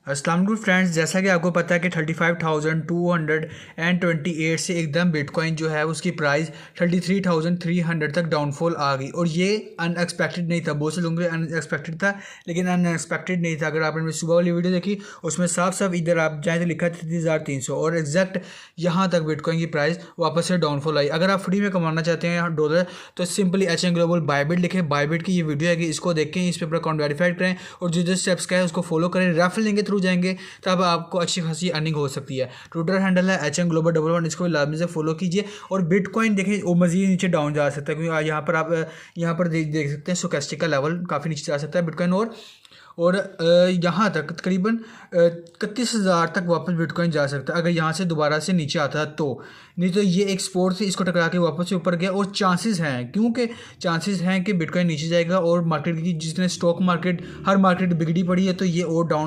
अस्सलाम वालेकुम फ्रेंड्स, जैसा कि आपको पता है कि 35,228 से एकदम बिटकॉइन जो है उसकी प्राइस 33,300 तक डाउनफॉल आ गई। और ये अनएक्सपेक्टेड नहीं था। बहुत से लोगों के अनएक्सपेक्टेड था, लेकिन अनएक्सपेक्टेड नहीं था। अगर आपने सुबह वाली वीडियो देखी उसमें साफ साफ इधर आप जाए तो लिखा 33,300 और एग्जैक्ट यहाँ तक बिटकॉइन की प्राइस वापस से डाउनफॉल आई। अगर आप फ्री में कमाना चाहते हैं डॉलर तो simply H N global Bybit लिखें। बायबिट की ये वीडियो है कि इसको देखें, इस पे अपना अकाउंट वेरीफाइड करें और जो स्टेप्स का है उसको फॉलो करें। रेफरल लिंक के थ्रू जाएंगे तब आपको अच्छी खासी अर्निंग हो सकती है। ट्विटर हैंडल है HM Global 11, इसको भी लाजमी से फॉलो कीजिए। और बिटकॉइन देखें वो मजीद नीचे डाउन जा सकता है, क्योंकि यहाँ पर आप यहाँ पर देख सकते हैं स्टोकेस्टिक का लेवल काफ़ी नीचे जा सकता है बिटकॉइन। और यहाँ तक तकरीबन 31,000 तक वापस बिटकॉइन जा सकता है अगर यहाँ से दोबारा से नीचे आता है तो। नहीं तो ये एक सपोर्ट थी, इसको टकरा के वापस से ऊपर गया और चांसेस हैं, क्योंकि चांसेस हैं कि बिटकॉइन नीचे जाएगा। और मार्केट की जितने स्टॉक मार्केट हर मार्केट बिगड़ी पड़ी है तो ये और डाउन